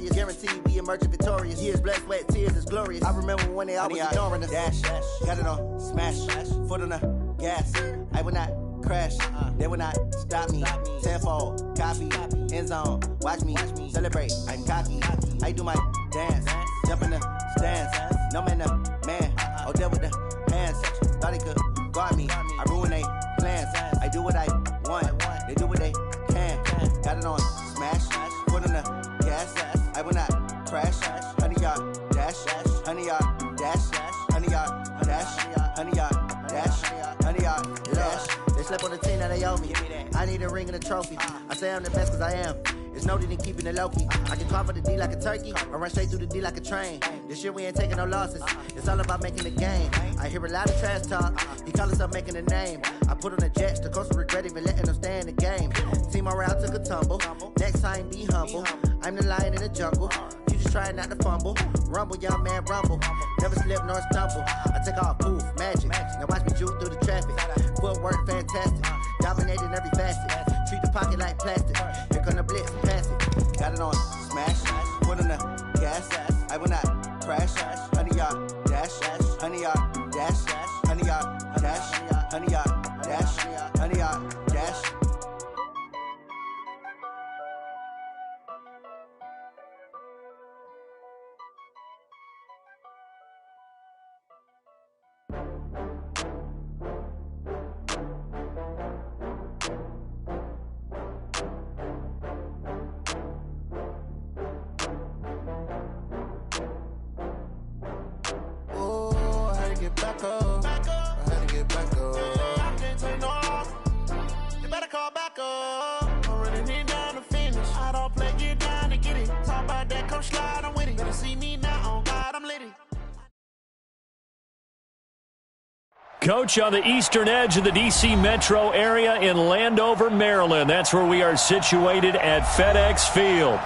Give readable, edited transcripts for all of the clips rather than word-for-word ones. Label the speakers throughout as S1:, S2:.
S1: notorious. Guaranteed we emerging victorious. Years, blood, sweat, tears is glorious. I remember when they always ignoring us. Dash, got it on, smash, foot on the gas. I will not crash, they will not stop me. Tenfold, copy, end zone, watch me celebrate. I'm cocky, I do my dance, jump in the stands. No man, the man, oh, there with the hands. Thought he could guard me, I ruin they plans. I do what I want, they do what they can. Got it on, smash, foot on the gas. I will not crash, 100 yard dash, 100 yard dash, 100 yard dash, 100 yard dash, 100 yard dash. They slept on the team that they owe me. I need a ring and a trophy. I say I'm the best cause I am. It's no need in keeping it low-key. I can carve for the D like a turkey or run straight through the D like a train. This year we ain't taking no losses. It's all about making the game. I hear a lot of trash talk. He call himself making a name. I put on the Jets. The coach will regret even letting them stay in the game. Team morale took a tumble. Next time be humble. I'm the lion in the jungle. You just trying not to fumble. Rumble, young man, rumble. Never slip nor stumble. I take off, poof, magic. Now watch me juke through the traffic. Footwork fantastic. Dominating every facet. Treat the pocket like plastic. Here come the blitz, pass it. Got it on, smash. Foot on the gas. I will not crash. 100 yard dash. 100 yard dash. 100 yard dash. 100 yard dash. 100 yard dash.
S2: Back up. I had to get back up. I can't take no loss. You better call back up. I'm running it down to finish. I don't play, get down to get it. Talk about that, come slide, I'm with it. Better see me now, on God, I'm litty.
S3: Coach, on the eastern edge of the D.C. metro area in Landover, Maryland. That's where we are situated at FedEx Field.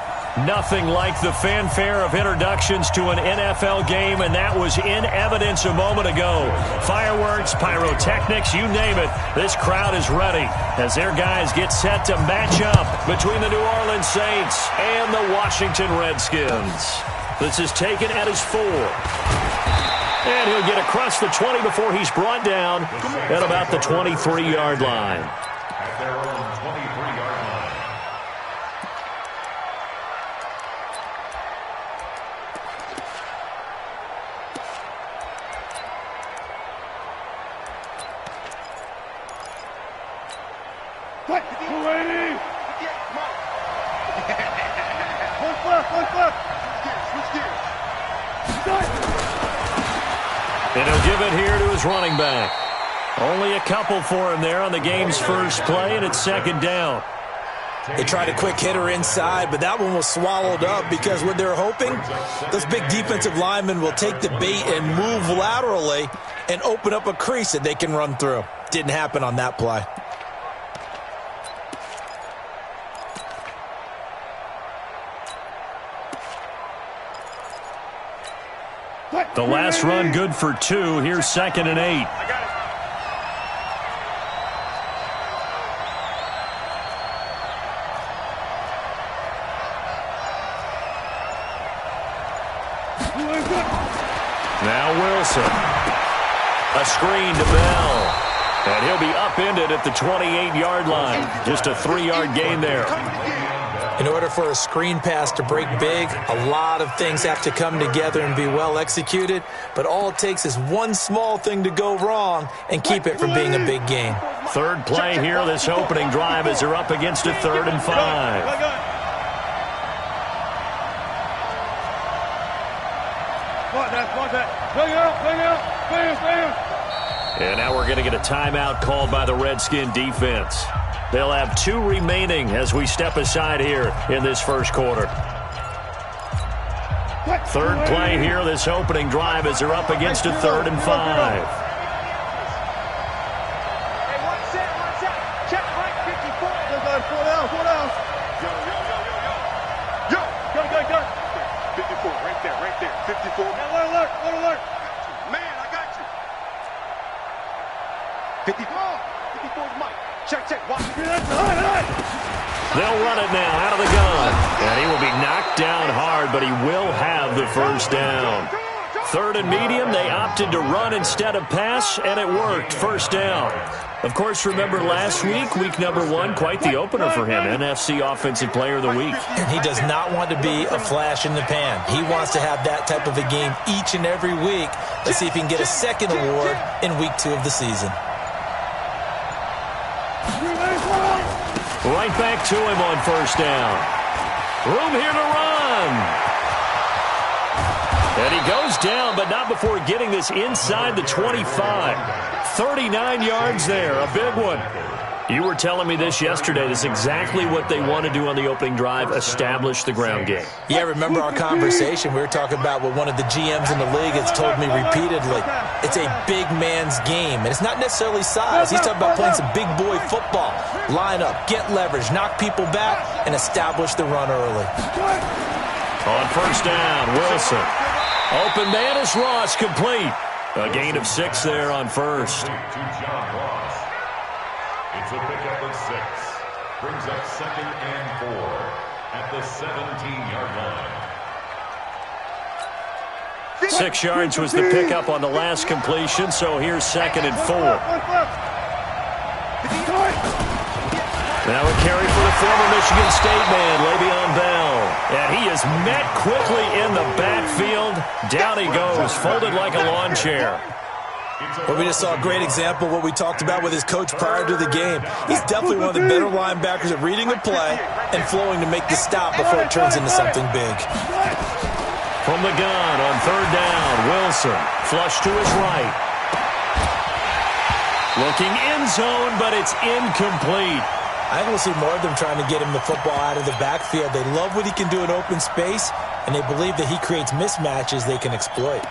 S3: Nothing like the fanfare of introductions to an NFL game, and that was in evidence a moment ago. Fireworks, pyrotechnics, you name it. This crowd is ready as their guys get set to match up between the New Orleans Saints and the Washington Redskins. This is taken at his 4. And he'll get across the 20 before he's brought down at about the 23-yard line.
S4: At their own 23-yard line.
S5: What? 280! One foot! Switch gears.
S3: And he'll give it here to his running back. Only a couple for him there on the game's first play, and it's second down.
S6: They tried a quick hitter inside, but that one was swallowed up because what they're hoping, those big defensive linemen will take the bait and move laterally and open up a crease that they can run through. Didn't happen on that play.
S3: The last run good for 2. Here's 2nd and 8. Now Wilson. A screen to Bell. And he'll be upended at the 28-yard line. Just a 3-yard gain there.
S6: In order for a screen pass to break big, a lot of things have to come together and be well executed, but all it takes is one small thing to go wrong and keep it from being a big gain.
S3: Third play here, this opening drive as they're up against a 3rd and 5. And now we're going to get a timeout called by the Redskin defense. They'll have 2 remaining as we step aside here in this first quarter. Third play here, this opening drive as they're up against a 3rd and 5.
S5: Hey, one set. Check right 54. Four down. Yo. Go. 54, right there. 54. Now, one alert. Man, I got you. 54. 54 is Mike. Check. Watch.
S3: They'll run it now out of the gun. And he will be knocked down hard, but he will have the first down. 3rd and medium, they opted to run instead of pass, and it worked. First down. Of course, remember last week, week number 1, quite the opener for him, NFC Offensive Player of the Week.
S6: And he does not want to be a flash in the pan. He wants to have that type of a game each and every week. Let's see if he can get a second award in week 2 of the season.
S3: Right back to him on first down. Room here to run. And he goes down, but not before getting this inside the 25. 39 yards there, a big one. You were telling me this yesterday. This is exactly what they want to do on the opening drive, establish the ground game.
S6: Yeah, remember our conversation. We were talking about what one of the GMs in the league has told me repeatedly. It's a big man's game, and it's not necessarily size. He's talking about playing some big boy football. Line up, get leverage, knock people back, and establish the run early.
S3: On first down, Wilson. Open man is Ross, complete. A gain of 6 there on first.
S4: To John Ross. It's a pickup of 6. Brings up 2nd and 4 at the 17-yard line.
S3: 6 yards was the pickup on the last completion, so here's 2nd and 4. Now a carry for the former Michigan State man, Le'Veon Bell. And he is met quickly in the backfield. Down he goes, folded like a lawn chair.
S6: Well, we just saw a great example of what we talked about with his coach prior to the game. He's definitely one of the better linebackers at reading a play and flowing to make the stop before it turns into something big.
S3: From the gun on third down, Wilson. Flush to his right. Looking end zone, but it's incomplete.
S6: I think we'll see more of them trying to get him the football out of the backfield. They love what he can do in open space, and they believe that he creates mismatches they can exploit.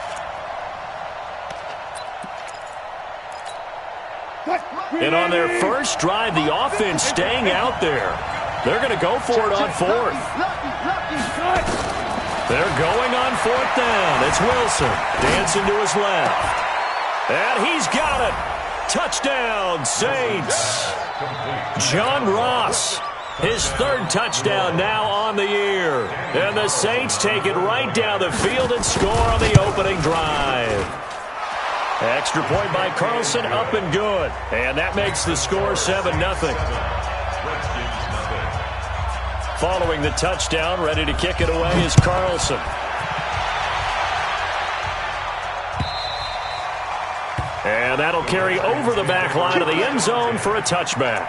S3: And on their first drive, the offense staying out there. They're going to go for it on 4th. They're going on 4th down. It's Wilson dancing to his left. And he's got it. Touchdown, Saints. John Ross, his 3rd touchdown now on the year. And the Saints take it right down the field and score on the opening drive. Extra point by Carlson, up and good. And that makes the score 7-0. Following the touchdown, ready to kick it away is Carlson. And that'll carry over the back line of the end zone for a touchback.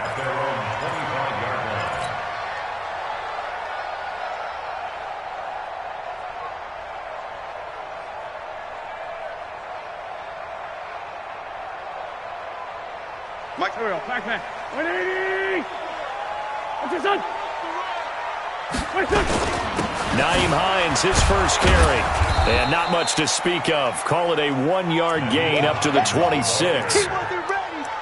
S5: Mike, here we go. Back man. 180. What's your son?
S3: Nyheim Hines, his first carry. And not much to speak of. Call it a 1-yard gain up to the 26.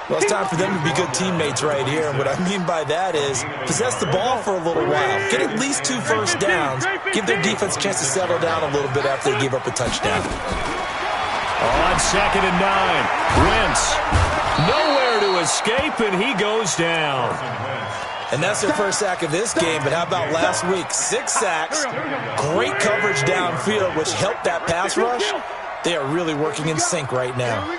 S6: Well, it's time for them to be good teammates right here. And what I mean by that is possess the ball for a little while. Get at least 2 first downs. Give their defense a chance to settle down a little bit after they give up a touchdown.
S3: On 2nd and 9, Wentz. Nowhere to escape, and he goes down.
S6: And that's their first sack of this game, but how about last week? 6 sacks, great coverage downfield, which helped that pass rush. They are really working in sync right now.
S3: On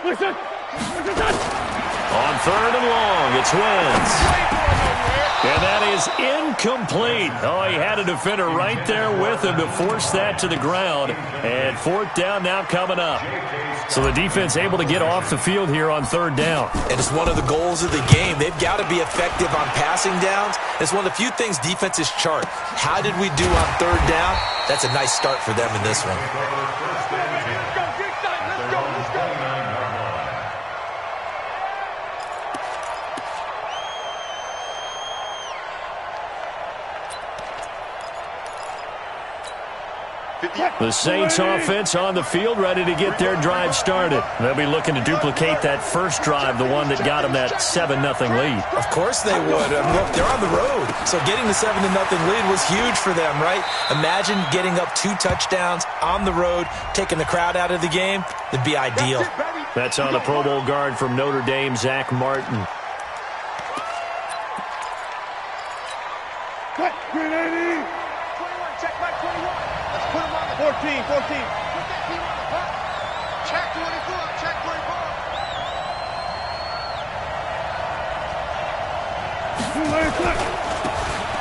S3: 3rd and long, it's Wentz. And that is incomplete. Oh, he had a defender right there with him to force that to the ground. And 4th down now coming up. So the defense able to get off the field here on 3rd down.
S6: And it's one of the goals of the game. They've got to be effective on passing downs. It's one of the few things defenses chart. How did we do on 3rd down? That's a nice start for them in this one.
S3: The Saints offense on the field, ready to get their drive started. They'll be looking to duplicate that first drive, the one that got them that 7-0 lead.
S6: Of course they would. Look, they're on the road. So getting the 7-0 lead was huge for them, right? Imagine getting up 2 touchdowns on the road, taking the crowd out of the game. That'd be ideal.
S3: That's on the Pro Bowl guard from Notre Dame, Zach Martin.
S5: 14.
S2: Check 24. Check 24.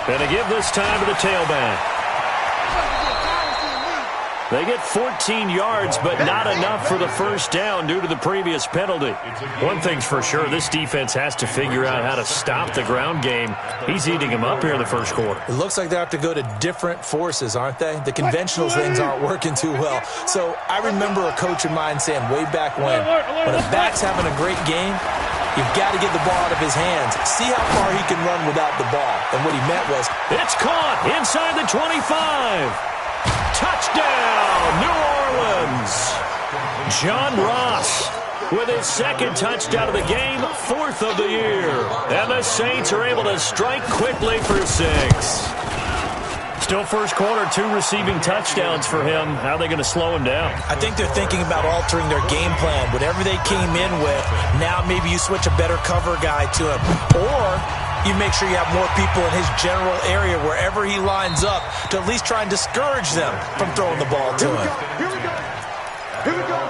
S3: And to give this time to the tailback. They get 14 yards, but not enough for the first down due to the previous penalty. One thing's for sure, this defense has to figure out how to stop the ground game. He's eating them up here in the first quarter.
S6: It looks like they have to go to different forces, aren't they? The conventional things aren't working too well. So I remember a coach of mine saying way back when a back's having a great game, you've got to get the ball out of his hands. See how far he can run without the ball. And what he meant was,
S3: it's caught inside the 25. Touchdown, New Orleans. John Ross with his second touchdown of the game, 4th of the year. And the Saints are able to strike quickly for 6. Still first quarter, 2 receiving touchdowns for him. How are they going to slow him down?
S6: I think they're thinking about altering their game plan. Whatever they came in with, now maybe you switch a better cover guy to him. Or you make sure you have more people in his general area wherever he lines up to at least try and discourage them from throwing the ball to him.
S2: Here we go.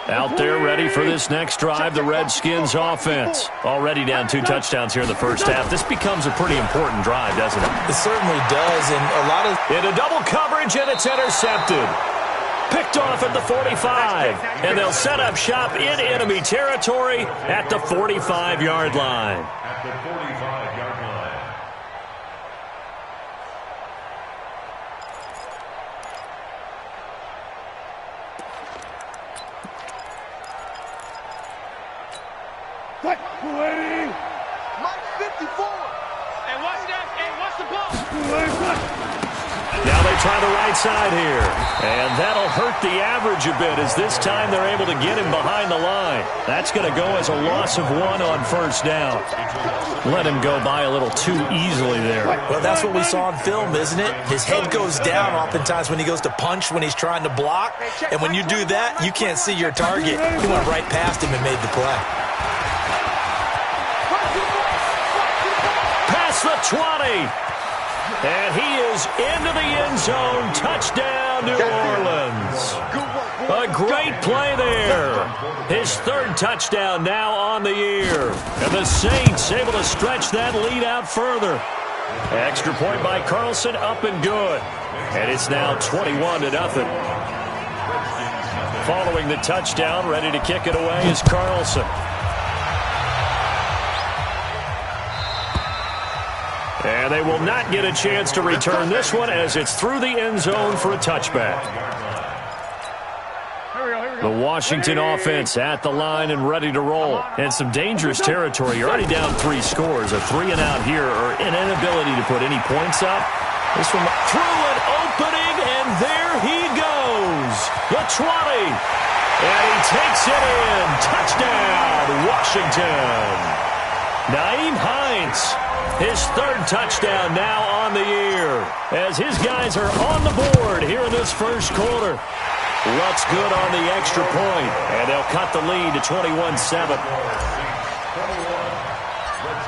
S3: Out there ready for this next drive, the Redskins offense. Already down 2 touchdowns here in the first half. This becomes a pretty important drive, doesn't it?
S6: It certainly does, and a lot of...
S3: Into double coverage, and it's intercepted. Picked off at the 45, and they'll set up shop in enemy territory at the 45-yard line.
S4: At the 45-yard line.
S2: Mike 54.
S5: And watch that. And watch the ball.
S3: Now they try the right side here, and that'll hurt the average a bit as this time they're able to get him behind the line. That's going to go as a loss of 1 on first down. Let him go by a little too easily there.
S6: Well, that's what we saw on film, isn't it? His head goes down oftentimes when he goes to punch, when he's trying to block. And when you do that, you can't see your target. He went right past him and made the play.
S3: Past the 20. And he is into the end zone. Touchdown, New Orleans. A great play there. His 3rd touchdown now on the year. And the Saints able to stretch that lead out further. Extra point by Carlson, up and good. And it's now 21-0. Following the touchdown, ready to kick it away is Carlson. And they will not get a chance to return this one as it's through the end zone for a touchback. The Washington offense at the line and ready to roll. And some dangerous territory. You're already down 3 scores. A 3 and out here or an inability to put any points up. This one through an opening, and there he goes. The 20. And he takes it in. Touchdown, Washington. Nyheim Hines. His 3rd touchdown now on the year as his guys are on the board here in this first quarter. Lutz good on the extra point, and they'll cut the lead to 21-7.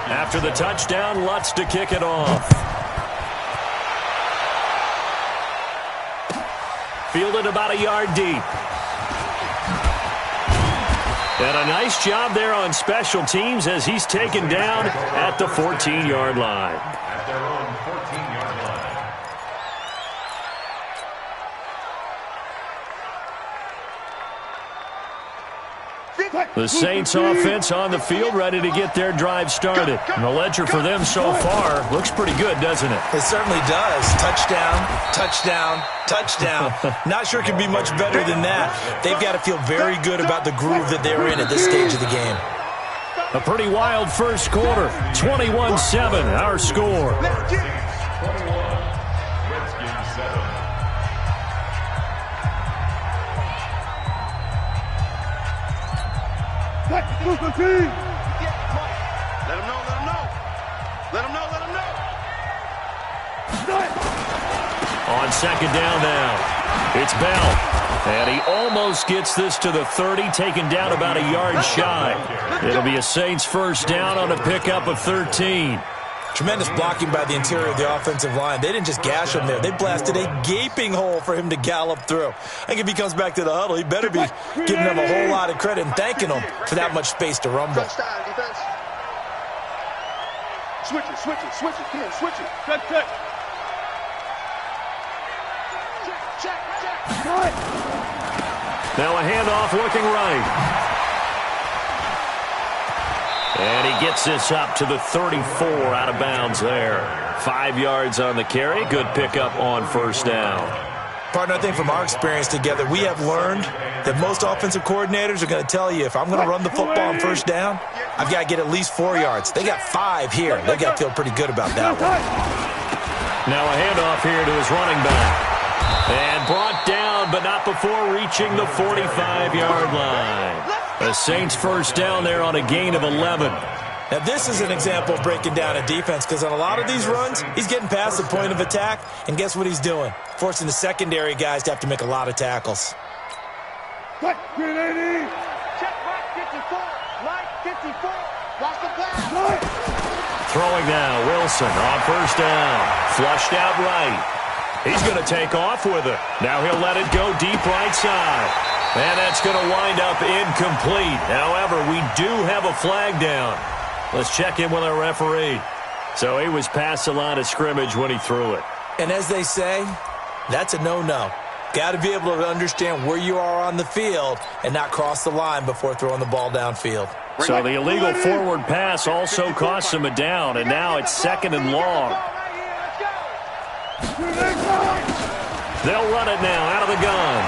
S3: After the touchdown, Lutz to kick it off. Fielded about a yard deep. And a nice job there on special teams as he's taken down at the 14-yard line.
S4: At their own 14-yard line.
S3: The Saints offense on the field ready to get their drive started. And the ledger for them so far looks pretty good, doesn't it?
S6: It certainly does. Touchdown, touchdown, touchdown. Not sure it can be much better than that. They've got to feel very good about the groove that they're in at this stage of the game.
S3: A pretty wild first quarter. 21-7, our score.
S4: 21, Redskins 7.
S2: Let him know, let him know. Let him know, let him know.
S3: On second down now, it's Bell. And he almost gets this to the 30, taken down about a yard shy. It'll be a Saints first down on a pickup of 13.
S6: Tremendous blocking by the interior of the offensive line. They didn't just gash him there. They blasted a gaping hole for him to gallop through. I think if he comes back to the huddle, he better be giving them a whole lot of credit and thanking them for that much space to rumble.
S5: Switch it. Come on, switch it. Check.
S3: Now a handoff looking right. And he gets this up to the 34 out of bounds there. 5 yards on the carry. Good pickup on first down.
S6: Partner, I think from our experience together, we have learned that most offensive coordinators are going to tell you, if I'm going to run the football on first down, I've got to get at least 4 yards. They got 5 here. They've got to feel pretty good about that one.
S3: Now a handoff here to his running back. And brought down, but not before reaching the 45-yard line. The Saints first down there on a gain of 11.
S6: Now, this is an example of breaking down a defense, because on a lot of these runs, he's getting past the point of attack, and guess what he's doing? Forcing the secondary guys to have to make a lot of tackles.
S5: Check right
S2: 54. Watch the pass.
S3: Throwing now, Wilson on first down. Flushed out right. He's going to take off with it. Now he'll let it go deep right side. And that's going to wind up incomplete. However, we do have a flag down. Let's check in with our referee. So he was past the line of scrimmage when he threw it.
S6: And as they say, that's a no-no. Got to be able to understand where you are on the field and not cross the line before throwing the ball downfield.
S3: So the illegal forward pass also costs him a down, and now it's 2nd and long. They'll run it now out of the gun.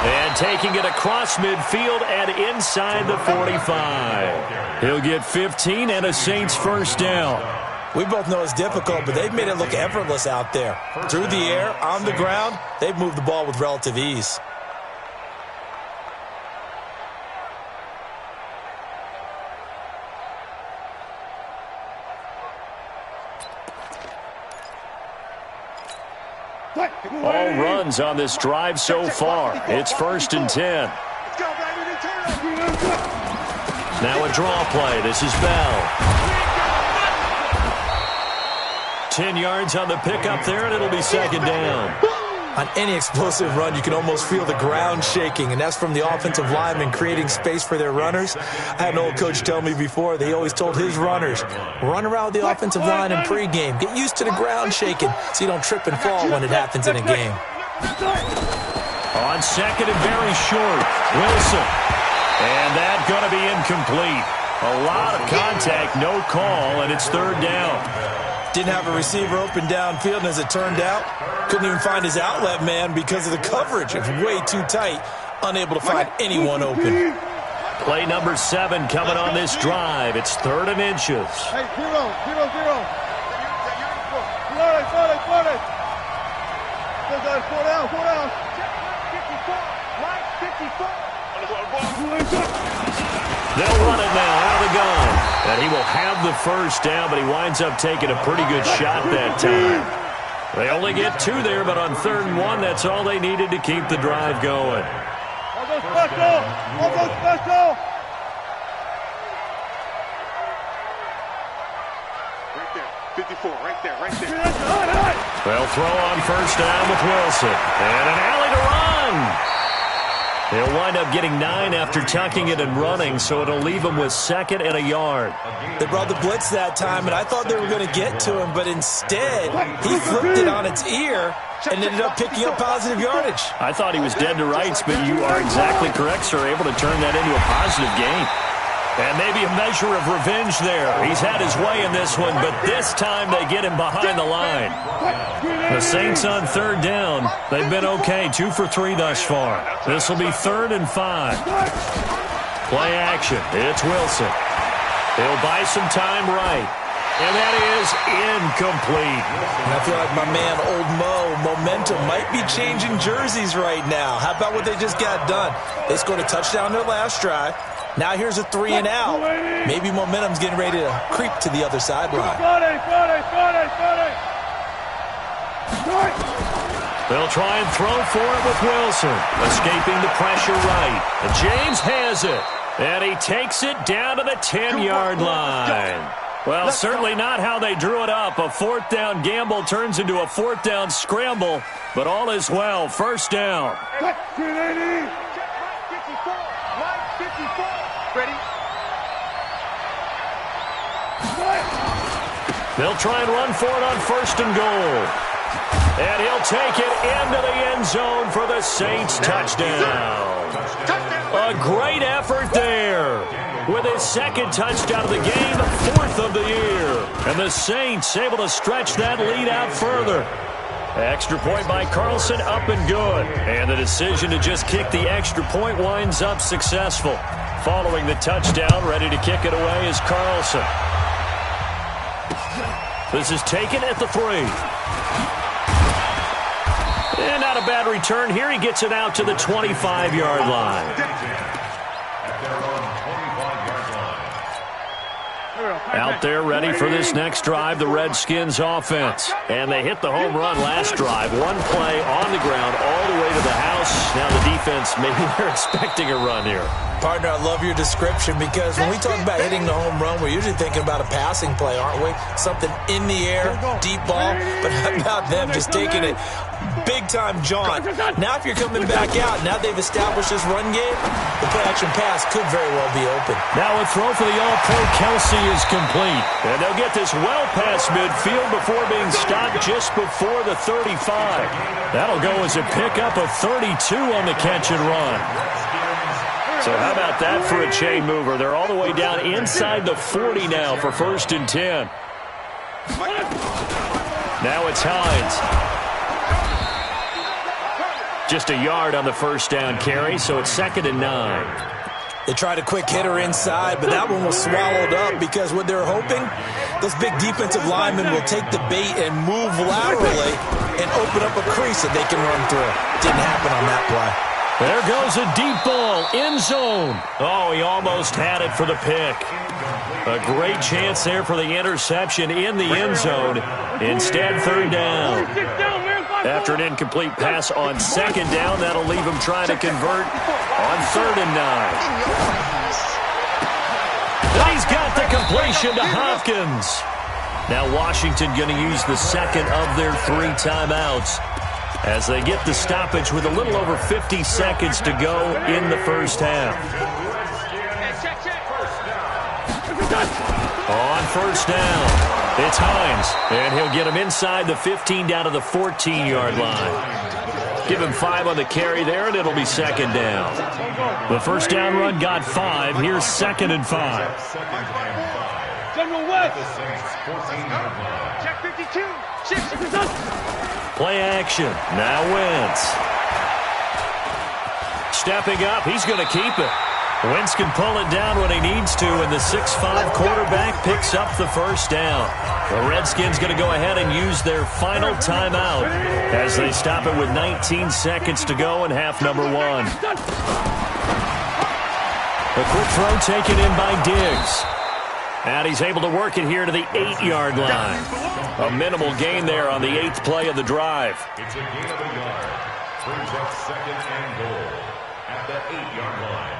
S3: And taking it across midfield and inside the 45. He'll get 15 and a Saints first down.
S6: We both know it's difficult, but they've made it look effortless out there. Through the air, on the ground, they've moved the ball with relative ease.
S3: All runs on this drive so far. It's 1st and 10. Now a draw play. This is Bell. 10 yards on the pickup there, and it'll be 2nd down.
S6: On any explosive run, you can almost feel the ground shaking, and that's from the offensive linemen creating space for their runners. I had an old coach tell me before that he always told his runners, run around the offensive line in pregame. Get used to the ground shaking so you don't trip and fall when it happens in a game.
S3: On 2nd and very short, Wilson. And that's going to be incomplete. A lot of contact, no call, and it's 3rd down.
S6: Didn't have a receiver open downfield, and as it turned out, couldn't even find his outlet man because of the coverage. It's way too tight, unable to find anyone open.
S3: Play number 7 coming on this drive. It's 3rd and inches.
S5: Hey, 0. Four down. 54.
S3: They'll run it now out of the gun. And he will have the first down, but he winds up taking a pretty good shot that time. They only get 2 there, but on 3rd and 1, that's all they needed to keep the drive going.
S5: I'll go special. Right there. 54, right there.
S3: They'll throw on first down with Wilson. And an alley to run. They'll wind up getting 9 after tucking it and running, so it'll leave them with 2nd and a yard.
S6: They brought the blitz that time, and I thought they were going to get to him, but instead, he flipped it on its ear and ended up picking up positive yardage.
S3: I thought he was dead to rights, but you are exactly correct, sir, able to turn that into a positive gain. And maybe a measure of revenge there. He's had his way in this one, but this time they get him behind the line. The Saints on 3rd down. They've been okay, 2 for 3 thus far. This will be 3rd and 5. Play action. It's Wilson. He'll buy some time right. And that is incomplete.
S6: And I feel like my man, Old Mo, momentum might be changing jerseys right now. How about what they just got done? They scored a touchdown their last drive. Now here's a 3 and out. Maybe momentum's getting ready to creep to the other sideline.
S3: They'll try and throw for it with Wilson. Escaping the pressure right. And James has it. And he takes it down to the 10-yard line. Well, certainly not how they drew it up. A fourth down gamble turns into a fourth down scramble, but all is well. First down.
S5: Check, 380. Check, Mike 54. Ready?
S3: They'll try and run for it on first and goal. And he'll take it into the end zone for the Saints touchdown. A great effort there. With his second touchdown of the game, fourth of the year. And the Saints able to stretch that lead out further. Extra point by Carlson, up and good. And the decision to just kick the extra point winds up successful. Following the touchdown, ready to kick it away is Carlson. This is taken at the 3. And not a bad return here. He gets it out to the 25-yard line. Out there ready for this next drive, the Redskins offense. And they hit the home run last drive. One play on the ground all the way to the house. Now the defense, maybe they're expecting a run here.
S6: Partner, I love your description because when we talk about hitting the home run, we're usually thinking about a passing play, aren't we? Something in the air, deep ball. But how about them just taking it big-time jaunt? Now if you're coming back out, now they've established this run game, the play-action pass could very well be open.
S3: Now a throw for the All-Pro Kelsey is complete. And they'll get this well past midfield before being stopped just before the 35. That'll go as a pickup of 32 on the catch and run. So how about that for a chain mover? They're all the way down inside the 40 now for first and 10. Now it's Hines. Just a yard on the first down carry, so it's 2nd and 9.
S6: They tried a quick hitter inside, but that one was swallowed up because what they're hoping, those big defensive linemen will take the bait and move laterally and open up a crease that they can run through. Didn't happen on that play.
S3: There goes a deep ball, end zone. Oh, he almost had it for the pick. A great chance there for the interception in the end zone. Instead, third down. After an incomplete pass on second down, that'll leave him trying to convert on 3rd and 9. And he's got the completion to Hopkins. Now Washington going to use the second of their 3 timeouts as they get the stoppage with a little over 50 seconds to go in the first half. On first down, it's Hines, and he'll get him inside the 15 down to the 14-yard line. Give him 5 on the carry there, and it'll be 2nd down. The first down run got 5. Here's 2nd and 5.
S5: General West. Check 52. 6.
S3: Play action. Now Wentz. Stepping up. He's going to keep it. Wentz can pull it down when he needs to, and the 6'5" quarterback picks up the first down. The Redskins going to go ahead and use their final timeout as they stop it with 19 seconds to go in half number 1. A quick throw taken in by Diggs. And he's able to work it here to the 8-yard line. A minimal gain there on the 8th play of the drive.
S4: It's a gain of a yard. Brings up 2nd and goal at the 8-yard line.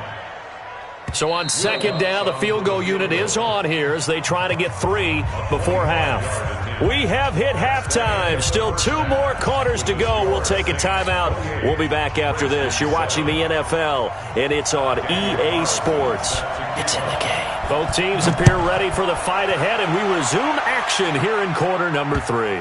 S3: So on 2nd down, the field goal unit is on here as they try to get 3 before half. We have hit halftime. Still 2 more quarters to go. We'll take a timeout. We'll be back after this. You're watching the NFL, and it's on EA Sports. It's in the game. Both teams appear ready for the fight ahead, and we resume action here in quarter number 3.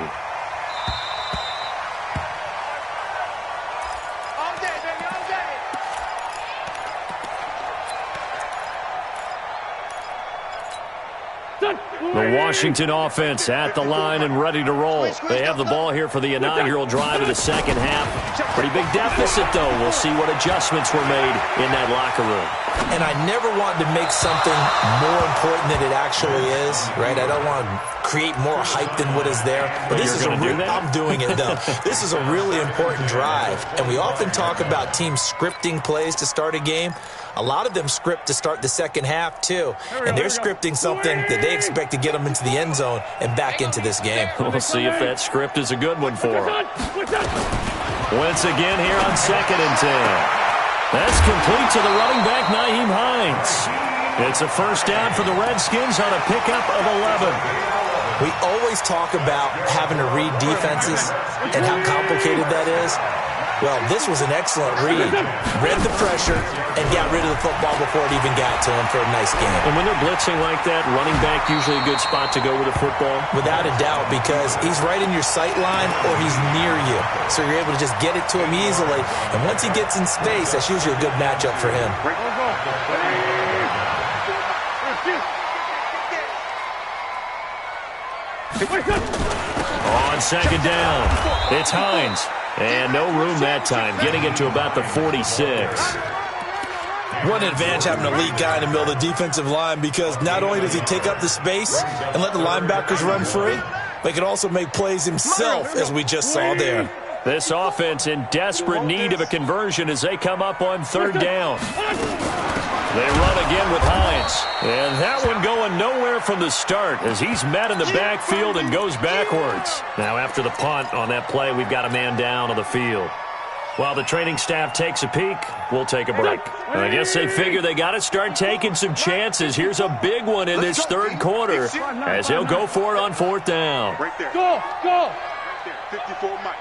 S3: The Washington offense at the line and ready to roll. They have the ball here for the inaugural drive of the second half. Pretty big deficit, though. We'll see what adjustments were made in that locker room.
S6: And I never want to make something more important than it actually is, right? I don't want to create more hype than what is there. But this is I'm doing it, though. This is a really important drive. And we often talk about teams scripting plays to start a game. A lot of them script to start the second half, too. And they're scripting something that they expect to get them into the end zone and back into this game.
S3: We'll see if that script is a good one for them. Once again here on 2nd and 10. That's complete to the running back, Nyheim Hines. It's a first down for the Redskins on a pickup of 11.
S6: We always talk about having to read defenses and how complicated that is. Well, this was an excellent read. Read the pressure and got rid of the football before it even got to him for a nice game.
S3: And when they're blitzing like that, running back usually a good spot to go with the football?
S6: Without a doubt, because he's right in your sight line or he's near you. So you're able to just get it to him easily. And once he gets in space, that's usually a good matchup for him.
S3: On second down, it's Hines. And no room that time, getting it to about the 46.
S6: What an advantage having a lead guy in the middle of the defensive line, because not only does he take up the space and let the linebackers run free, but he can also make plays himself, as we just saw there.
S3: This offense in desperate need of a conversion as they come up on third down. They run again with Hines. And that one going nowhere from the start as he's met in the backfield and goes backwards. Now after the punt on that play, we've got a man down on the field. While the training staff takes a peek, we'll take a break. I guess they figure they got to start taking some chances. Here's a big one in this third quarter as they'll go for it on fourth down.
S5: Go! 54 Mike.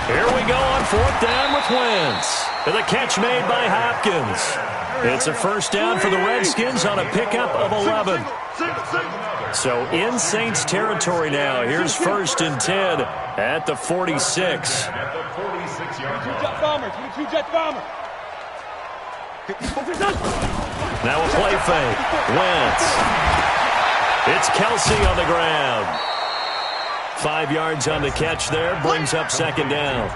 S3: Here we go on fourth down with Wentz. The catch made by Hopkins. It's a first down for the Redskins on a pickup of 11. So in Saints territory now. Here's first and 10 at the 46. Now a play fake. Wentz. It's Kelsey on the ground. 5 yards on the catch there, brings up second down.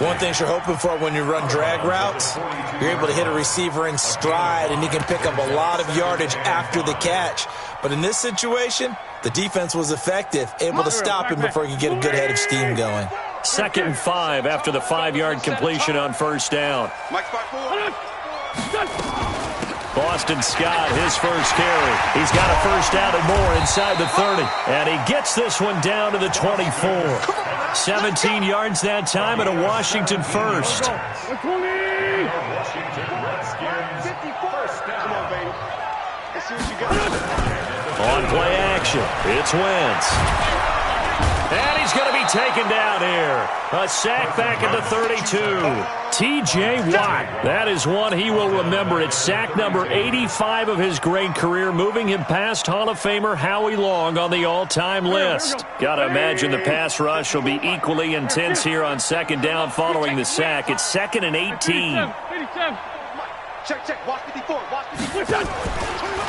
S6: One thing you're hoping for when you run drag routes, you're able to hit a receiver in stride, and he can pick up a lot of yardage after the catch. But in this situation, the defense was effective, able to stop him before he could get a good head of steam going.
S3: 2nd and 5 after the 5-yard completion on first down. Boston Scott, his first carry. He's got a first down and more inside the 30. And he gets this one down to the 24. 17 yards that time and a Washington first. On play action, it's Wentz. And he's going to be taken down here. A sack back at the 32. T.J. Watt. That is one he will remember. It's sack number 85 of his great career, moving him past Hall of Famer Howie Long on the all-time list. Got to imagine the pass rush will be equally intense here on second down following the sack. It's 2nd and 18.
S5: Check. Watch 54.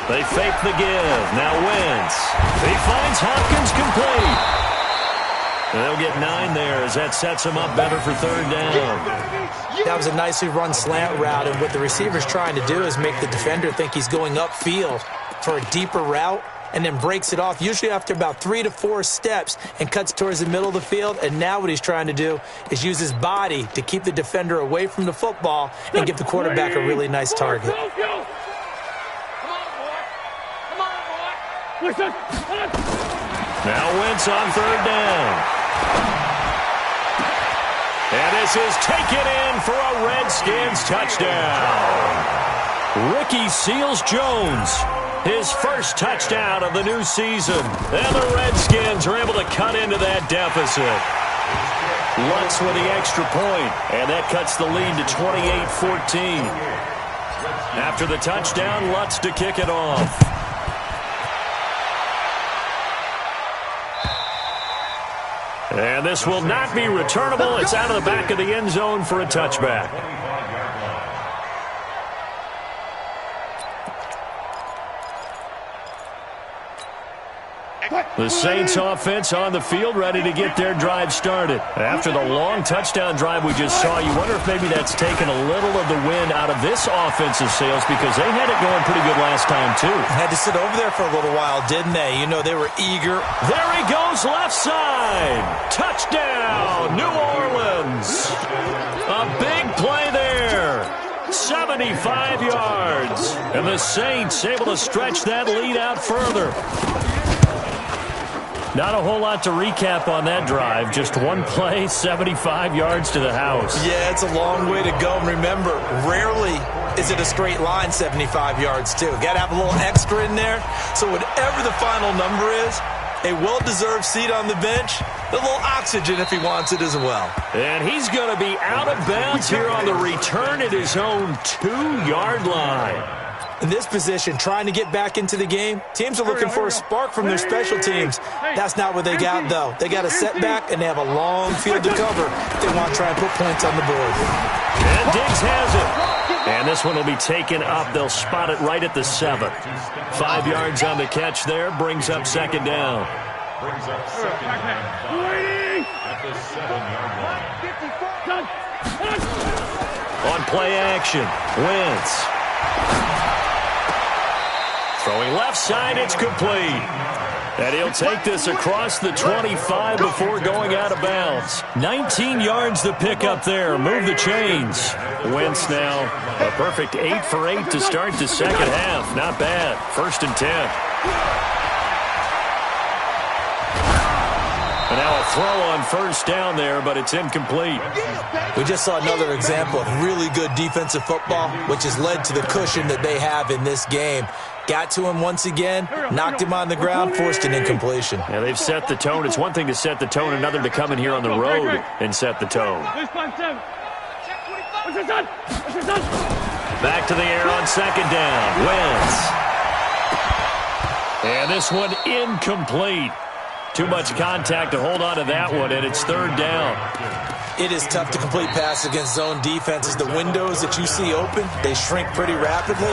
S3: They fake the give. Now Wentz. He finds Hopkins complete. They'll get 9 there as that sets him up better for third down.
S6: That was a nicely run slant route, and what the receiver's trying to do is make the defender think he's going upfield for a deeper route, and then breaks it off, usually after about 3 to 4 steps, and cuts towards the middle of the field. And now what he's trying to do is use his body to keep the defender away from the football and give the quarterback a really nice target.
S3: Now Wentz on third down. And this is taken in for a Redskins touchdown. Ricky Seals-Jones, his first touchdown of the new season. And the Redskins are able to cut into that deficit. Lutz with the extra point, and that cuts the lead to 28-14. After the touchdown, Lutz to kick it off. And this will not be returnable. It's out of the back of the end zone for a touchback. The Saints offense on the field, ready to get their drive started. After the long touchdown drive we just saw, you wonder if maybe that's taken a little of the wind out of this offensive sails, because they had it going pretty good last time, too.
S6: Had to sit over there for a little while, didn't they? You know, they were eager.
S3: There he goes, left side. Touchdown, New Orleans. A big play there. 75 yards. And the Saints able to stretch that lead out further. Not a whole lot to recap on that drive. Just one play, 75 yards to the house.
S6: Yeah, it's a long way to go. And remember, rarely is it a straight line 75 yards, too. Got to have a little extra in there. So whatever the final number is, a well-deserved seat on the bench, a little oxygen if he wants it as well.
S3: And he's going to be out of bounds here on the return at his own 2-yard line.
S6: In this position, trying to get back into the game, teams are looking for a spark from their special teams. That's not what they got, though. They got a setback, and they have a long field to cover if they want to try and put points on the board.
S3: And Diggs has it. And this one will be taken up. They'll spot it right at the 7. 5 yards on the catch there. Brings up second down.
S4: Brings up second down at the 7-yard line.
S3: On play action, Wentz. Throwing left side, it's complete. And he'll take this across the 25 before going out of bounds. 19 yards to pick up there. Move the chains. Wentz now a perfect 8 for 8 to start the second half. Not bad. 1st and 10. And now a throw on first down there, but it's incomplete.
S6: We just saw another example of really good defensive football, which has led to the cushion that they have in this game. Got to him once again, knocked him on the ground, forced an incompletion.
S3: Yeah, they've set the tone. It's one thing to set the tone, another to come in here on the road and set the tone. Back to the air on second down. Wentz. And this one incomplete. Too much contact to hold on to that one, and it's 3rd down.
S6: It is tough to complete pass against zone defenses. The windows that you see open, they shrink pretty rapidly.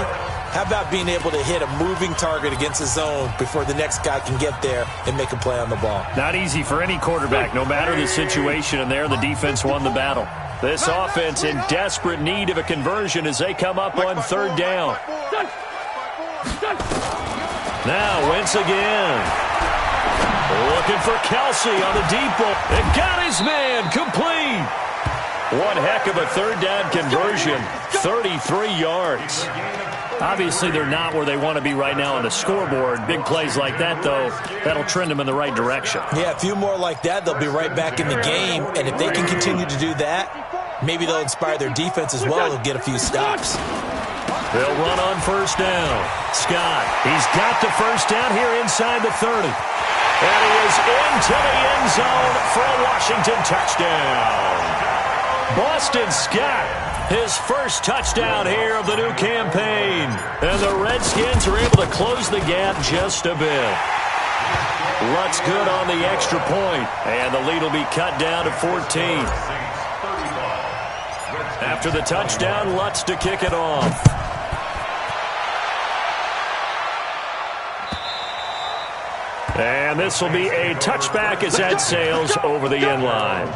S6: How about being able to hit a moving target against a zone before the next guy can get there and make a play on the ball?
S3: Not easy for any quarterback, no matter the situation, and there the defense won the battle. This offense in desperate need of a conversion as they come up on 3rd down. Now Wentz again. Looking for Kelsey on the deep ball. And got his man complete. One heck of a 3rd down conversion. 33 yards. Obviously, they're not where they want to be right now on the scoreboard. Big plays like that, though, that'll trend them in the right direction.
S6: Yeah, a few more like that, they'll be right back in the game. And if they can continue to do that, maybe they'll inspire their defense as well and get a few stops.
S3: They'll run on first down. Scott, he's got the first down here inside the 30. And he is into the end zone for a Washington touchdown. Boston Scott, his first touchdown here of the new campaign. And the Redskins are able to close the gap just a bit. Lutz good on the extra point, and the lead will be cut down to 14. After the touchdown, Lutz to kick it off. And this will be a touchback as that sails over the end line.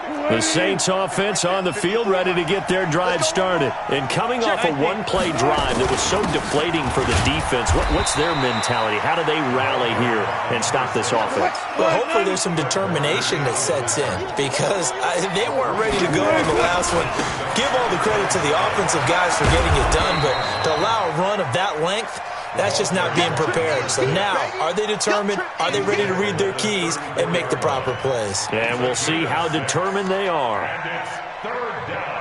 S3: The Saints offense on the field, ready to get their drive started. And coming off a one-play drive that was so deflating for the defense, what's their mentality? How do they rally here and stop this offense?
S6: Well, hopefully there's some determination that sets in because they weren't ready to go on the last one. Give all the credit to the offensive guys for getting it done, but to allow a run of that length, that's just not being prepared. So now, are they determined? Are they ready to read their keys and make the proper plays?
S3: And we'll see how determined they are.
S4: And it's 3rd down.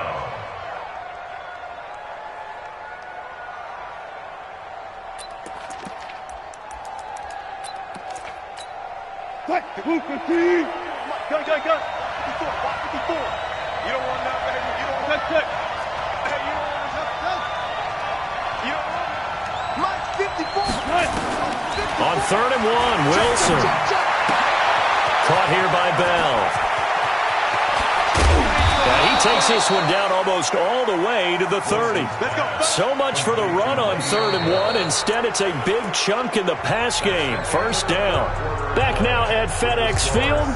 S5: Go. 54. You don't want that, baby. You don't want that. Hey, you don't want that. You don't want it. Mike, 54.
S3: On 3rd and 1, Wilson. Caught here by Bell. Now he takes this one down almost all the way to the 30. So much for the run on 3rd and 1. Instead, it's a big chunk in the pass game. First down. Back now at FedEx Field.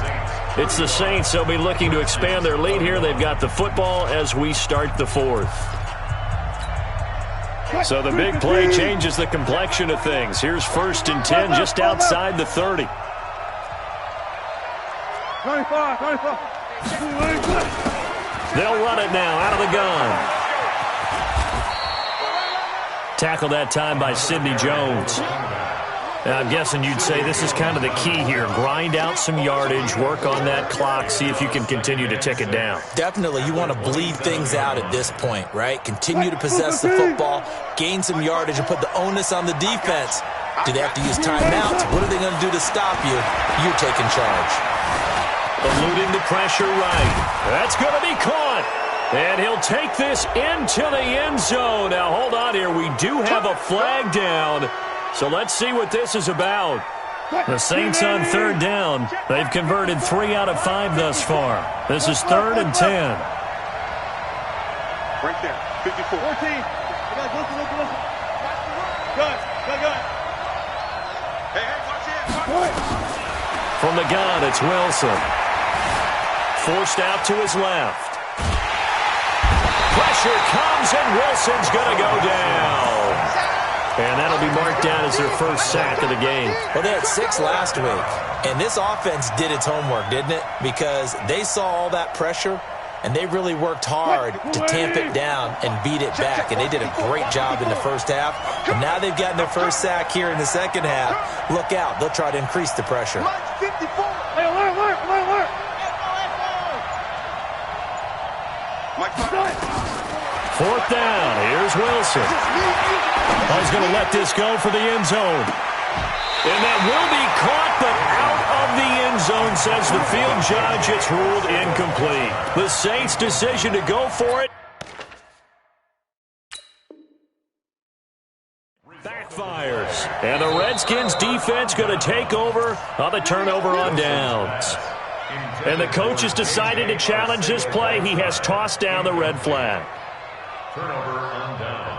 S3: It's the Saints. They'll be looking to expand their lead here. They've got the football as we start the 4th. So the big play changes the complexion of things. Here's 1st and 10 just outside the 30.
S5: 25.
S3: They'll run it now out of the gun. Tackled that time by Sidney Jones. Now, I'm guessing you'd say this is kind of the key here. Grind out some yardage, work on that clock, see if you can continue to tick it down.
S6: Definitely, you want to bleed things out at this point, right? Continue to possess the football, gain some yardage, and put the onus on the defense. Do they have to use timeouts? What are they going to do to stop you? You're taking charge.
S3: Eluding the pressure right. That's going to be caught. And he'll take this into the end zone. Now, hold on here. We do have a flag down. So let's see what this is about. The Saints on third down. They've converted 3 out of 5 thus far. This is 3rd and 10.
S5: Right there, 54. 14. Listen. Good. Hey, watch it.
S3: From the gun, it's Wilson. Forced out to his left. Pressure comes, and Wilson's going to go down. And that'll be marked down as their first sack of the game.
S6: Well, they had 6 last week, and this offense did its homework, didn't it? Because they saw all that pressure, and they really worked hard to tamp it down and beat it back, and they did a great job in the first half. And now they've gotten their first sack here in the second half. Look out. They'll try to increase the pressure.
S5: Hey, alert.
S3: 4th down. Here's Wilson. He's going to let this go for the end zone. And that will be caught, but out of the end zone, says the field judge. It's ruled incomplete. The Saints' decision to go for it backfires. And the Redskins' defense going to take over on the turnover on downs. And the coach has decided to challenge this play. He has tossed down the red flag.
S4: Turnover on downs.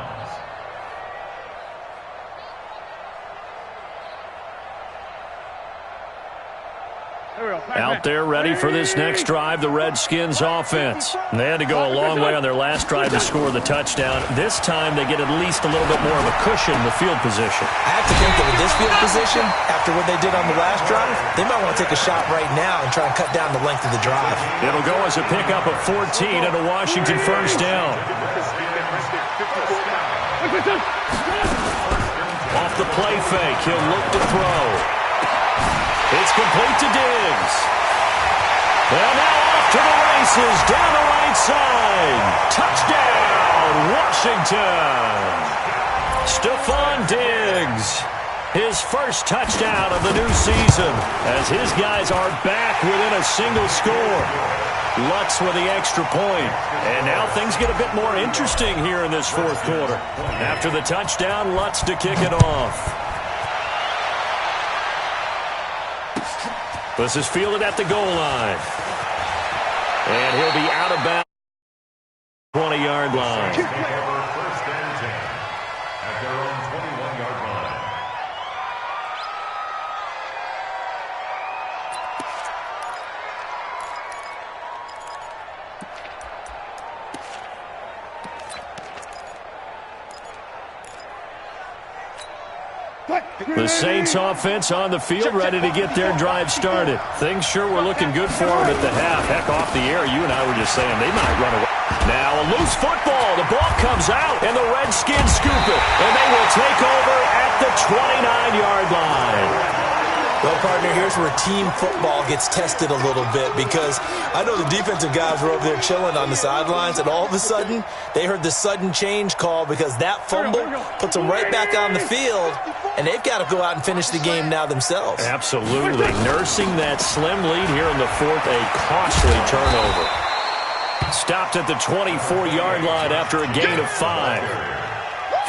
S3: Out there ready for this next drive, the Redskins offense. They had to go a long way on their last drive to score the touchdown. This time they get at least a little bit more of a cushion in the field position.
S6: I have to think that with this field position, after what they did on the last drive, they might want to take a shot right now and try and cut down the length of the drive.
S3: It'll go as a pickup of 14 and a Washington first down. Off the play fake, he'll look to throw. It's complete to Diggs. And now off to the races, down the right side. Touchdown, Washington. Stephon Diggs, his first touchdown of the new season, as his guys are back within a single score. Lutz with the extra point. And now things get a bit more interesting here in this fourth quarter. After the touchdown, Lutz to kick it off. This is fielded at the goal line. And he'll be out of bounds. 20-yard line.
S4: Take over 1st and 10 at their own 21-yard line.
S3: The Saints offense on the field, ready to get their drive started. Things sure were looking good for them at the half. Heck, off the air, you and I were just saying they might run away. Now a loose football. The ball comes out, and the Redskins scoop it. And they will take over at the 29-yard line.
S6: Well, partner, here's where team football gets tested a little bit, because I know the defensive guys were over there chilling on the sidelines, and all of a sudden, they heard the sudden change call because that fumble puts them right back on the field, and they've got to go out and finish the game now themselves.
S3: Absolutely. Nursing that slim lead here in the fourth, a costly turnover. Stopped at the 24-yard line after a gain of 5.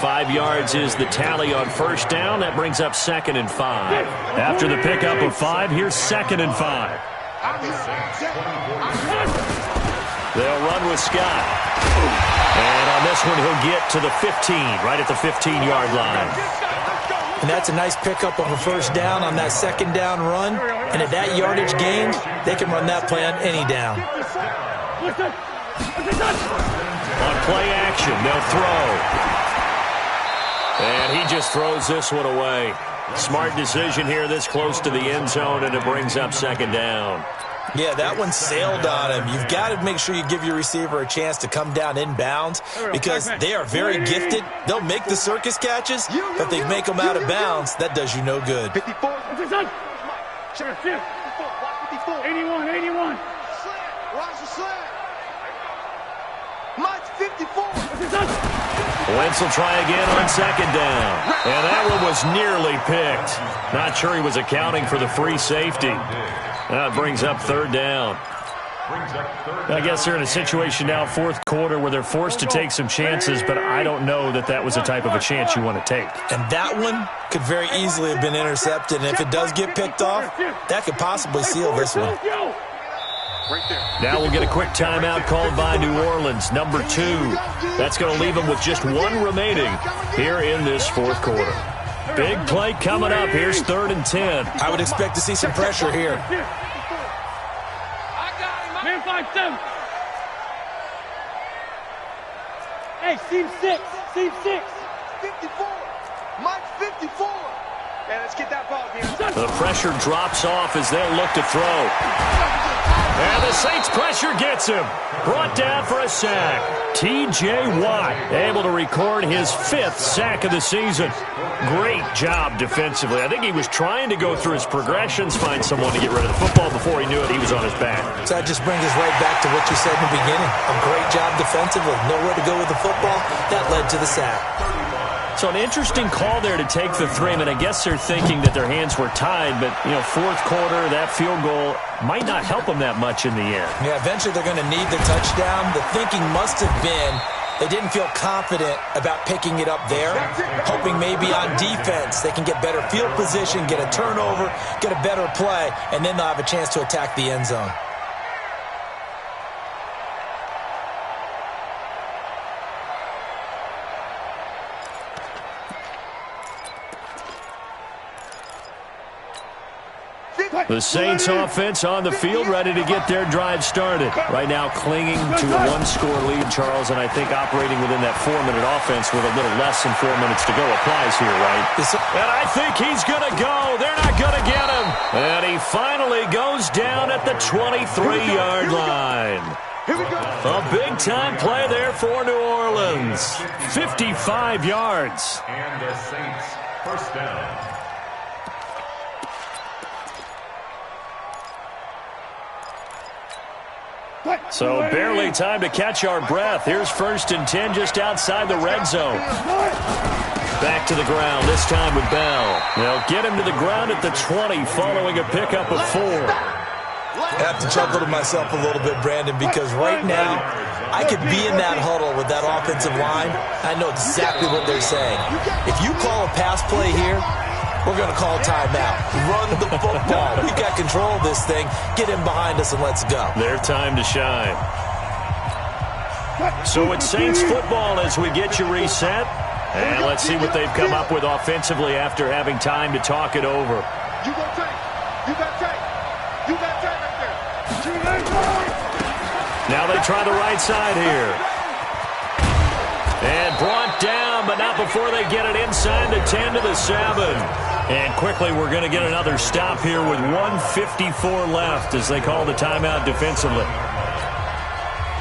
S3: 5 yards is the tally on first down. That brings up 2nd and 5. After the pickup of 5, here's 2nd and 5. They'll run with Scott. And on this one, he'll get to the 15, right at the 15-yard line.
S6: And that's a nice pickup of a first down on that second down run. And at that yardage gained, they can run that play on any down.
S3: On play action, they'll throw. And he just throws this one away. Smart decision here this close to the end zone, and it brings up 2nd down.
S6: Yeah, that one sailed on him. You've got to make sure you give your receiver a chance to come down inbounds because they are very gifted. They'll make the circus catches, but if they make them out of bounds, that does you no good.
S5: 54. 81. 81. Watch the slant. Mike's 54.
S3: Wentz will try again on second down. And that one was nearly picked. Not sure he was accounting for the free safety. That brings up third down. I guess they're in a situation now, fourth quarter, where they're forced to take some chances, but I don't know that that was the type of a chance you want to take.
S6: And that one could very easily have been intercepted. And if it does get picked off, that could possibly seal this one.
S3: Now we'll get a quick timeout called by New Orleans, number 2. That's going to leave them with just one remaining here in this fourth quarter. Big play coming up. Here's 3rd and 10.
S6: I would expect to see some pressure here.
S5: Man 5-7. Hey, seam 6. 54. Mike's 54. Yeah, let's get that ball, Dean.
S3: The pressure drops off as they'll look to throw. And the Saints pressure gets him. Brought down for a sack. T.J. Watt able to record his 5th sack of the season. Great job defensively. I think he was trying to go through his progressions, find someone to get rid of the football. Before he knew it, he was on his back.
S6: So that just brings us right back to what you said in the beginning. A great job defensively. Nowhere to go with the football. That led to the sack.
S3: So an interesting call there to take the 3. I mean, I guess they're thinking that their hands were tied, but, you know, fourth quarter, that field goal might not help them that much in the end.
S6: Yeah, eventually they're going to need the touchdown. The thinking must have been they didn't feel confident about picking it up there, hoping maybe on defense they can get better field position, get a turnover, get a better play, and then they'll have a chance to attack the end zone.
S3: The Saints offense on the field, ready to get their drive started. Right now clinging to a 1-score lead, Charles, and I think operating within that 4-minute offense with a little less than 4 minutes to go applies here, right? And I think he's going to go. They're not going to get him. And he finally goes down at the 23-yard line. A big-time play there for New Orleans. 55 yards.
S4: And the Saints first down.
S3: So barely time to catch our breath. Here's 1st and 10 just outside the red zone. Back to the ground, this time with Bell. They'll get him to the ground at the 20 following a pickup of 4.
S6: I have to chuckle to myself a little bit, Brandon, because right now I could be in that huddle with that offensive line. I know exactly what they're saying. If you call a pass play here, we're going to call timeout. Run the football. We've got control of this thing. Get him behind us and let's go.
S3: Their time to shine. So it's Saints football as we get you reset. And let's see what they've come up with offensively after having time to talk it over.
S5: You got Tank. You got Tank. You got Tank right there.
S3: Now they try the right side here. And brought down, but not before they get it inside the 10 to the 7. And quickly we're going to get another stop here with 1:54 left as they call the timeout defensively.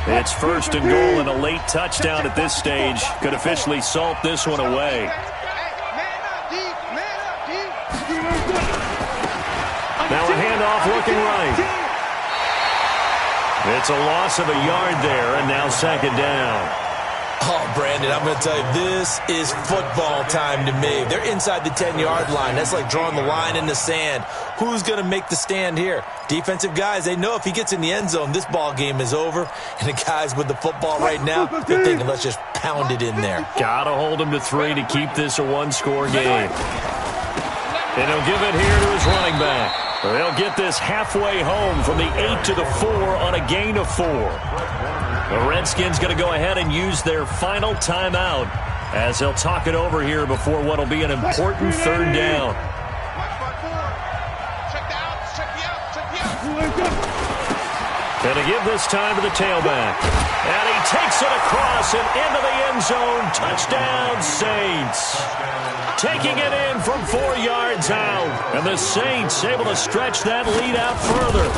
S3: It's 1st and goal, and a late touchdown at this stage could officially salt this one away. Now a handoff looking right. It's a loss of a yard there, and now 2nd down.
S6: Oh, Brandon, I'm going to tell you, this is football time to me. They're inside the 10-yard line. That's like drawing the line in the sand. Who's going to make the stand here? Defensive guys, they know if he gets in the end zone, this ball game is over. And the guys with the football right now, they're thinking, let's just pound it in there.
S3: Got to hold him to 3 to keep this a 1-score game. And he'll give it here to his running back. They'll get this halfway home from the 8 to the 4 on a gain of 4. The Redskins going to go ahead and use their final timeout as they'll talk it over here before what will be an important 3rd down. Going to give this time to the tailback. And he takes it across and into the end zone. Touchdown, Saints. Taking it in from 4 yards out. And the Saints able to stretch that lead out further.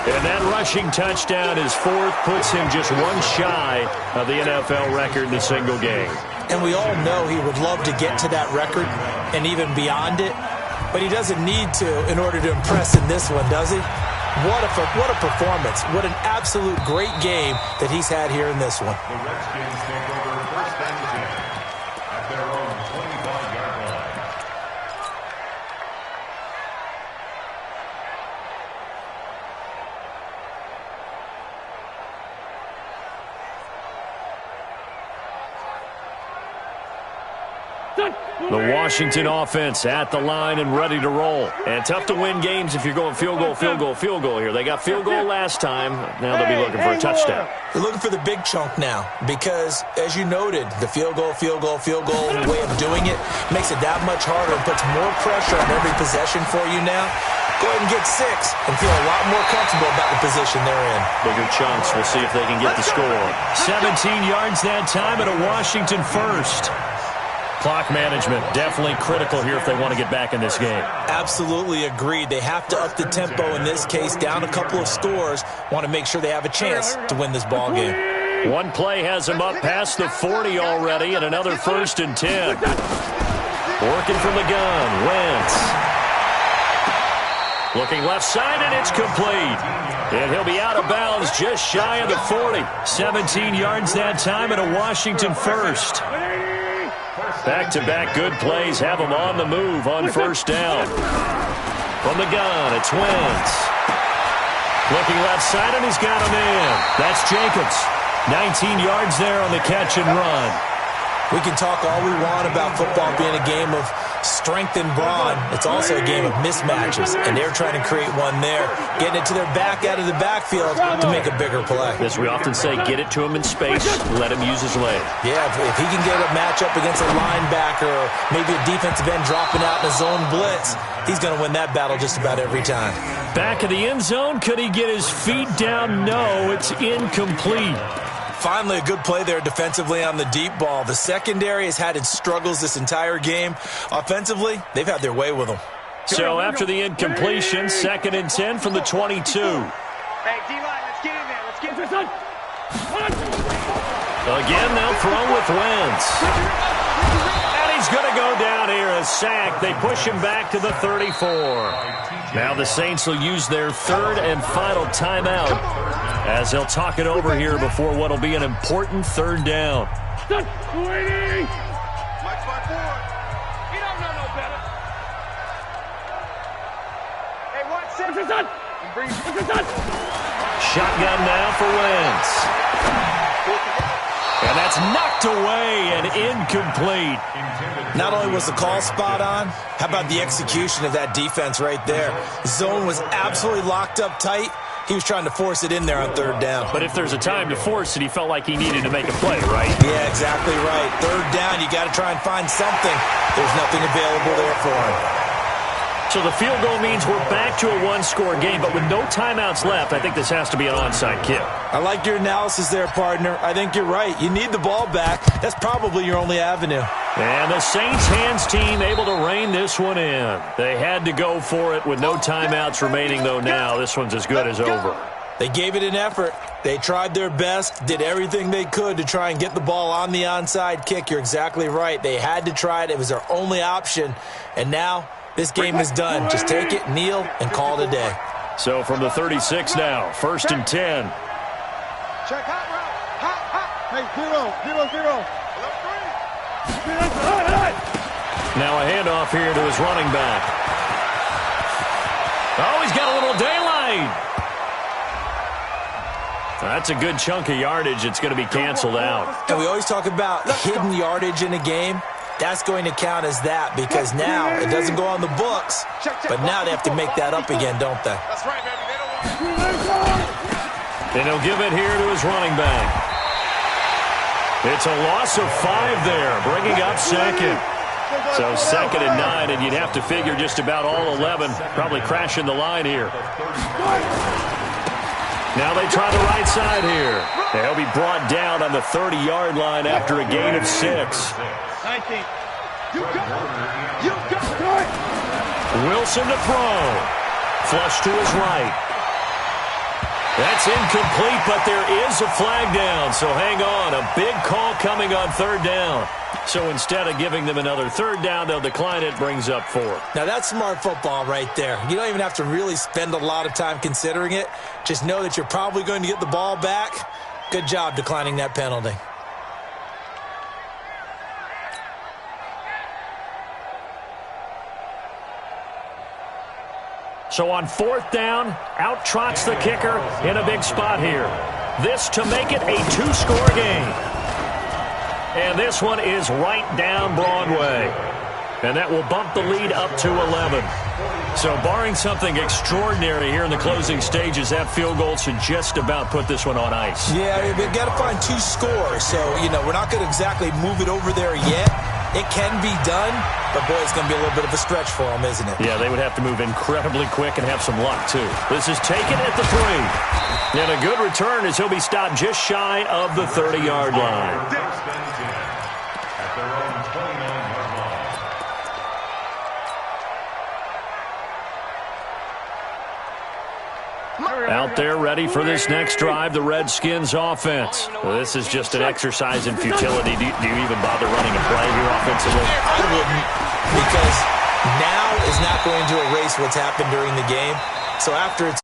S3: And that rushing touchdown, his fourth, puts him just one shy of the NFL record in a single game.
S6: And we all know he would love to get to that record and even beyond it, but he doesn't need to in order to impress in this one, does he? What a performance. What an absolute great game that he's had here in this one.
S4: The Redskins take over first and 10 at their own 25-yard line.
S3: The Washington offense at the line and ready to roll. And tough to win games if you're going field goal, field goal, field goal here. They got field goal last time. Now they'll be looking for a touchdown.
S6: They're looking for the big chunk now because, as you noted, the field goal way of doing it makes it that much harder and puts more pressure on every possession for you now. Go ahead and get 6 and feel a lot more comfortable about the position they're in.
S3: Bigger chunks. We'll see if they can get the score. 17 yards that time and a Washington first. Clock management definitely critical here if they want to get back in this game.
S6: Absolutely agreed. They have to up the tempo in this case, down a couple of scores. Want to make sure they have a chance to win this ball game.
S3: One play has him up past the 40 already, and another first and 10. Working from the gun, Wentz. Looking left side, and it's complete. And he'll be out of bounds just shy of the 40. 17 yards that time and a Washington first. Back-to-back good plays have him on the move on first down. From the gun, it's Wentz. Looking left side, and he's got him in. That's Jacobs. 19 yards there on the catch and run.
S6: We can talk all we want about football being a game of strength and brawn. It's also a game of mismatches, and they're trying to create one there, getting it to their back out of the backfield to make a bigger play.
S3: As we often say, get it to him in space, let him use his leg.
S6: Yeah, if he can get a matchup against a linebacker or maybe a defensive end dropping out in a zone blitz, he's going to win that battle just about every time.
S3: Back of the end zone, could he get his feet down? No, it's incomplete.
S6: Finally, a good play there defensively on the deep ball. The secondary has had its struggles this entire game. Offensively, they've had their way with them.
S3: So after the incompletion, 2nd and 10 from the 22.
S5: Hey, D-line, let's get in there. Let's get this on.
S3: Again, they'll throw with Wentz. And he's going to go down here, a sack. They push him back to the 34. Now the Saints will use their 3rd and final timeout as they'll talk it over here before what will be an important 3rd down.
S5: Mike forward. You don't know no better. Hey, watch this.
S3: Shotgun now for Wentz. And that's knocked away and incomplete.
S6: Not only was the call spot on, how about the execution of that defense right there? The zone was absolutely locked up tight. He was trying to force it in there on 3rd down.
S3: But if there's a time to force it, he felt like he needed to make a play, right?
S6: Yeah, exactly right. 3rd down, you got to try and find something. There's nothing available there for him.
S3: So the field goal means we're back to a one-score game, but with no timeouts left, I think this has to be an onside kick.
S6: I like your analysis there, partner. I think you're right. You need the ball back. That's probably your only avenue.
S3: And the Saints hands team able to rein this one in. They had to go for it with no timeouts remaining, though now this one's as good as over.
S6: They gave it an effort. They tried their best, did everything they could to try and get the ball on the onside kick. You're exactly right. They had to try it. It was their only option. And now this game is done. Just take it, kneel, and call it a day.
S3: So from the 36 now, 1st and 10.
S5: Check hot route. Hot. Hey, 0.
S3: Now a handoff here to his running back. Oh, he's got a little daylight. That's a good chunk of yardage. It's going to be canceled out.
S6: And we always talk about hidden yardage in a game. That's going to count as that because now it doesn't go on the books, but now they have to make that up again, don't they?
S5: That's right, baby. They don't want.
S3: And he'll give it here to his running back. It's a loss of 5 there, bringing up 2nd. So 2nd and 9, and you'd have to figure just about all 11 probably crashing the line here. Now they try the right side here. They'll be brought down on the 30-yard line after a gain of 6.
S5: 19. You got.
S3: Wilson to throw. Flush to his right. That's incomplete, but there is a flag down. So hang on. A big call coming on third down. So instead of giving them another third down, they'll decline it. Brings up 4.
S6: Now, that's smart football right there. You don't even have to really spend a lot of time considering it. Just know that you're probably going to get the ball back. Good job declining that penalty.
S3: So on fourth down, out trots the kicker in a big spot here. This to make it a 2-score game. And this one is right down Broadway. And that will bump the lead up to 11. So barring something extraordinary here in the closing stages, that field goal should just about put this one on ice.
S6: Yeah, we've got to find 2 scores. So, we're not going to exactly move it over there yet. It can be done, but, boy, it's going to be a little bit of a stretch for them, isn't it?
S3: Yeah, they would have to move incredibly quick and have some luck, too. This is taken at the 3. And a good return as he'll be stopped just shy of the 30-yard line.
S4: At their own 29-yard line.
S3: Out there ready for this next drive, the Redskins offense. Well, this is just an exercise in futility. Do you even bother running a play here offensively?
S6: I wouldn't, because now is not going to erase what's happened during the game. So after it's